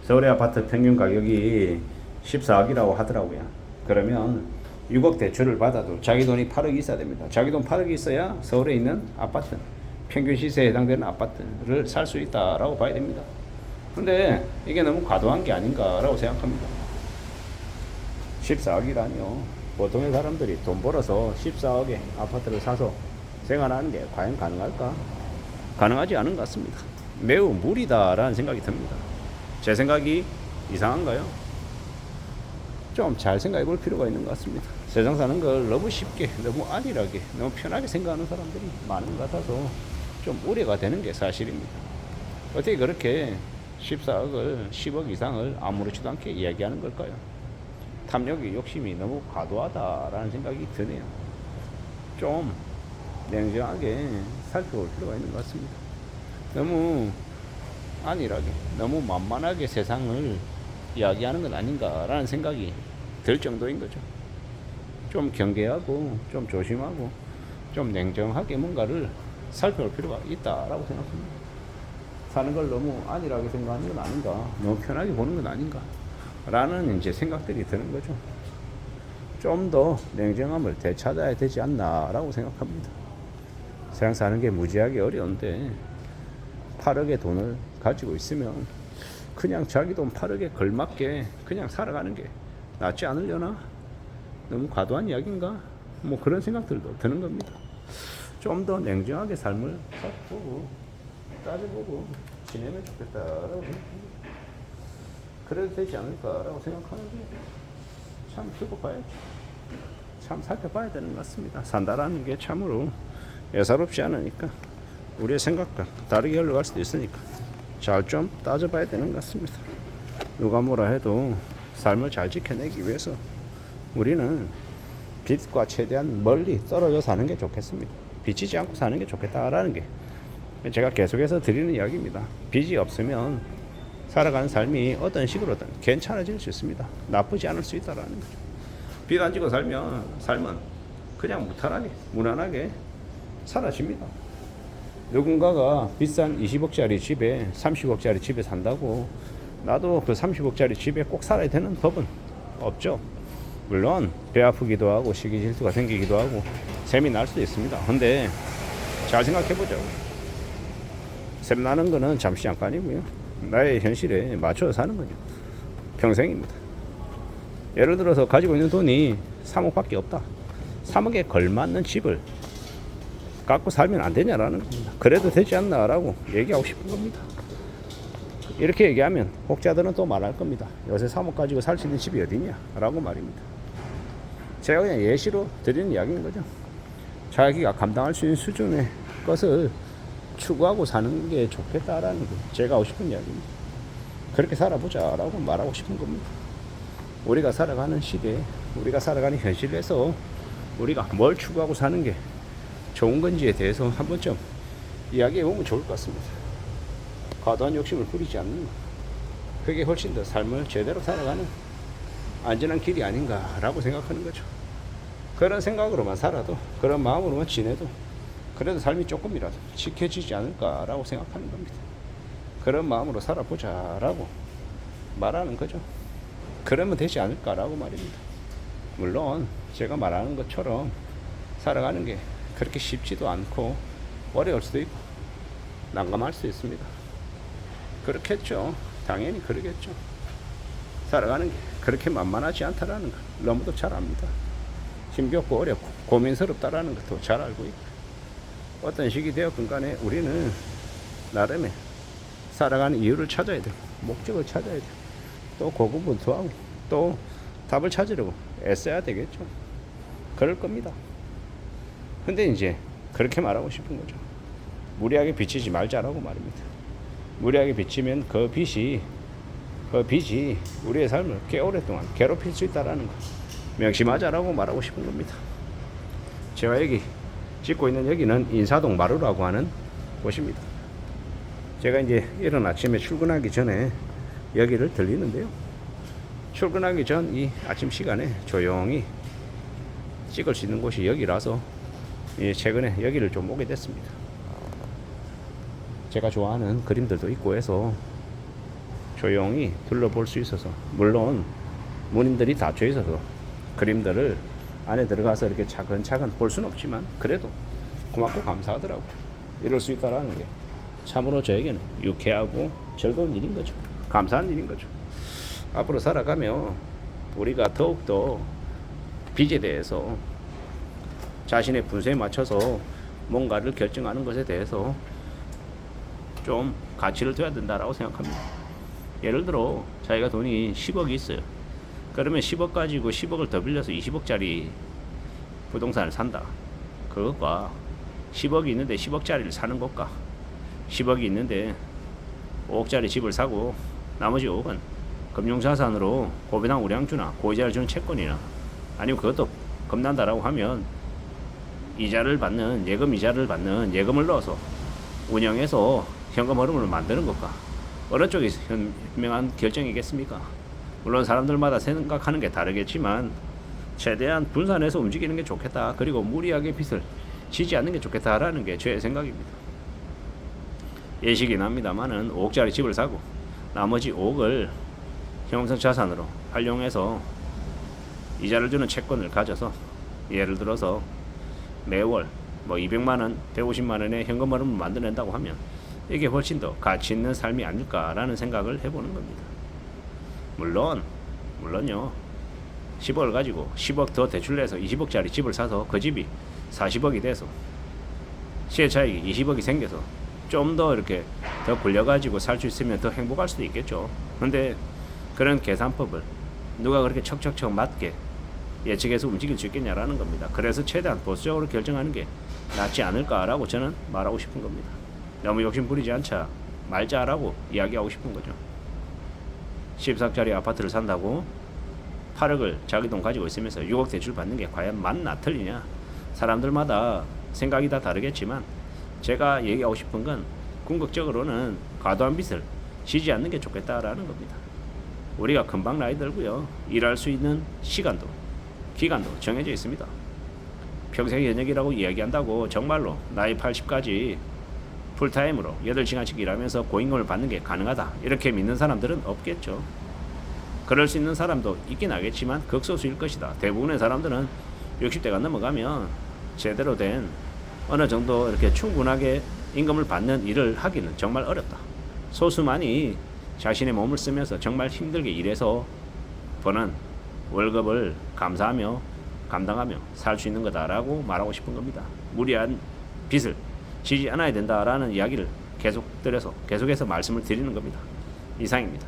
서울의 아파트 평균 가격이 14억이라고 하더라고요. 그러면 6억 대출을 받아도 자기 돈이 8억이 있어야 됩니다. 자기 돈 8억이 있어야 서울에 있는 아파트, 평균 시세에 해당되는 아파트를 살 수 있다라고 봐야 됩니다. 근데 이게 너무 과도한 게 아닌가라고 생각합니다. 14억이라니요. 보통의 사람들이 돈 벌어서 14억에 아파트를 사서 생활하는 게 과연 가능할까? 가능하지 않은 것 같습니다. 매우 무리다라는 생각이 듭니다. 제 생각이 이상한가요? 좀 잘 생각해 볼 필요가 있는 것 같습니다. 세상 사는 걸 너무 쉽게, 너무 안일하게, 너무 편하게 생각하는 사람들이 많은 것 같아서 좀 우려가 되는 게 사실입니다. 어떻게 그렇게 14억을, 10억 이상을 아무렇지도 않게 이야기하는 걸까요? 탐욕의 욕심이 너무 과도하다라는 생각이 드네요. 좀 냉정하게 살펴볼 필요가 있는 것 같습니다. 너무 안일하게, 너무 만만하게 세상을 이야기하는 건 아닌가라는 생각이 들 정도인 거죠. 좀 경계하고, 좀 조심하고, 좀 냉정하게 뭔가를 살펴볼 필요가 있다라고 생각합니다. 사는 걸 너무 안일하게 생각하는 건 아닌가, 너무 편하게 보는 건 아닌가, 라는 이제 생각들이 드는 거죠. 좀 더 냉정함을 되찾아야 되지 않나라고 생각합니다. 세상 사는 게 무지하게 어려운데 8억의 돈을 가지고 있으면 그냥 자기 돈 8억에 걸맞게 그냥 살아가는 게 낫지 않으려나? 너무 과도한 이야기인가? 뭐 그런 생각들도 드는 겁니다. 좀 더 냉정하게 삶을 살펴보고 따져보고 지내면 좋겠다라고 생각합니다. 그래도 되지 않을까라고 생각하는데 참 두고 봐야죠. 참 살펴봐야 되는 것 같습니다. 산다라는 게 참으로 예사롭지 않으니까 우리의 생각과 다르게 흘러갈 수도 있으니까 잘 좀 따져봐야 되는 것 같습니다. 누가 뭐라 해도 삶을 잘 지켜내기 위해서 우리는 빛과 최대한 멀리 떨어져 사는 게 좋겠습니다. 비치지 않고 사는 게 좋겠다라는 게 제가 계속해서 드리는 이야기입니다. 빚이 없으면 살아가는 삶이 어떤 식으로든 괜찮아질 수 있습니다. 나쁘지 않을 수 있다라는 거죠. 빚 안 지고 살면 삶은 그냥 무탈하게 무난하게 사라집니다. 누군가가 비싼 20억짜리 집에 30억짜리 집에 산다고 나도 그 30억짜리 집에 꼭 살아야 되는 법은 없죠. 물론 배 아프기도 하고 식이 질투가 생기기도 하고 셈이 날 수도 있습니다. 근데 잘 생각해보죠. 셈 나는 거는 잠시 잠깐이고요. 나의 현실에 맞춰서 사는 거죠. 평생입니다. 예를 들어서 가지고 있는 돈이 3억밖에 없다. 3억에 걸맞는 집을 갖고 살면 안 되냐라는 겁니다. 그래도 되지 않나라고 얘기하고 싶은 겁니다. 이렇게 얘기하면 혹자들은 또 말할 겁니다. 요새 3억 가지고 살 수 있는 집이 어디냐라고 말입니다. 제가 그냥 예시로 드리는 이야기인 거죠. 자기가 감당할 수 있는 수준의 것을 추구하고 사는 게 좋겠다라는 게 제가 하고 싶은 이야기입니다. 그렇게 살아보자라고 말하고 싶은 겁니다. 우리가 살아가는 시대에 우리가 살아가는 현실에서 우리가 뭘 추구하고 사는 게 좋은 건지에 대해서 한 번쯤 이야기해 보면 좋을 것 같습니다. 과도한 욕심을 부리지 않는 것, 그게 훨씬 더 삶을 제대로 살아가는 안전한 길이 아닌가라고 생각하는 거죠. 그런 생각으로만 살아도, 그런 마음으로만 지내도 그래도 삶이 조금이라도 지켜지지 않을까라고 생각하는 겁니다. 그런 마음으로 살아보자라고 말하는 거죠. 그러면 되지 않을까라고 말입니다. 물론 제가 말하는 것처럼 살아가는 게 그렇게 쉽지도 않고 어려울 수도 있고 난감할 수 있습니다. 그렇겠죠. 당연히 그러겠죠. 살아가는 게 그렇게 만만하지 않다라는 걸 너무도 잘 압니다. 힘겹고 어렵고 고민스럽다라는 것도 잘 알고 있고 어떤 식이 되었건 간에 우리는 나름의 살아가는 이유를 찾아야 되고 목적을 찾아야 되고 또 고군분투하고 또 답을 찾으려고 애써야 되겠죠. 그럴 겁니다. 근데 이제 그렇게 말하고 싶은 거죠. 무리하게 비치지 말자라고 말입니다. 무리하게 비치면 그 빚이 우리의 삶을 꽤 오랫동안 괴롭힐 수 있다라는 거 명심하자라고 말하고 싶은 겁니다. 제가 여기 짓고 있는 여기는 인사동 마루라고 하는 곳입니다. 제가 이제 이른 아침에 출근하기 전에 여기를 들리는데요. 출근하기 전 이 아침 시간에 조용히 찍을 수 있는 곳이 여기라서 최근에 여기를 좀 오게 됐습니다. 제가 좋아하는 그림들도 있고 해서 조용히 둘러볼 수 있어서, 물론 문인들이 닫혀 있어서 그림들을 안에 들어가서 이렇게 차근차근 볼 수는 없지만 그래도 고맙고 감사하더라고요. 이럴 수 있다라는 게 참으로 저에게는 유쾌하고 즐거운 일인 거죠. 감사한 일인 거죠. 앞으로 살아가며 우리가 더욱더 빚에 대해서 자신의 분수에 맞춰서 뭔가를 결정하는 것에 대해서 좀 가치를 둬야 된다라고 생각합니다. 예를 들어 자기가 돈이 10억이 있어요. 그러면 10억 가지고 10억을 더 빌려서 20억짜리 부동산을 산다. 그것과 10억이 있는데 10억짜리를 사는 것과 10억이 있는데 5억짜리 집을 사고 나머지 5억은 금융자산으로 고배당 우량주나 고이자를 주는 채권이나 아니면 그것도 겁난다라고 하면 이자를 받는 예금 이자를 받는 예금을 넣어서 운영해서 현금 흐름을 만드는 것과 어느 쪽이 현명한 결정이겠습니까? 물론 사람들마다 생각하는 게 다르겠지만 최대한 분산해서 움직이는 게 좋겠다. 그리고 무리하게 빚을 지지 않는 게 좋겠다라는 게 제 생각입니다. 예시긴 합니다만은 5억짜리 집을 사고 나머지 5억을 형성 자산으로 활용해서 이자를 주는 채권을 가져서 예를 들어서 매월 뭐 200만원, 150만원의 현금 흐름을 만들어낸다고 하면 이게 훨씬 더 가치 있는 삶이 아닐까라는 생각을 해보는 겁니다. 물론요 10억을 가지고 10억 더 대출내서 20억짜리 집을 사서 그 집이 40억이 돼서 시세차익이 20억이 생겨서 좀 더 이렇게 더 굴려가지고 살 수 있으면 더 행복할 수도 있겠죠. 근데 그런 계산법을 누가 그렇게 척척척 맞게 예측해서 움직일 수 있겠냐라는 겁니다. 그래서 최대한 보수적으로 결정하는 게 낫지 않을까라고 저는 말하고 싶은 겁니다. 너무 욕심 부리지 않자 말자라고 이야기하고 싶은 거죠. 14억짜리 아파트를 산다고 8억을 자기 돈 가지고 있으면서 6억 대출 받는 게 과연 맞나 틀리냐, 사람들마다 생각이 다 다르겠지만 제가 얘기하고 싶은 건 궁극적으로는 과도한 빚을 지지 않는 게 좋겠다라는 겁니다. 우리가 금방 나이 들고요, 일할 수 있는 시간도 기간도 정해져 있습니다. 평생 연역이라고 이야기한다고 정말로 나이 80까지 풀타임으로 8시간씩 일하면서 고임금을 받는 게 가능하다 이렇게 믿는 사람들은 없겠죠. 그럴 수 있는 사람도 있긴 하겠지만 극소수일 것이다. 대부분의 사람들은 60대가 넘어가면 제대로 된 어느 정도 이렇게 충분하게 임금을 받는 일을 하기는 정말 어렵다. 소수만이 자신의 몸을 쓰면서 정말 힘들게 일해서 버는 월급을 감사하며 감당하며 살 수 있는 거다라고 말하고 싶은 겁니다. 무리한 빚을 지지 않아야 된다라는 이야기를 계속해서 말씀을 드리는 겁니다. 이상입니다.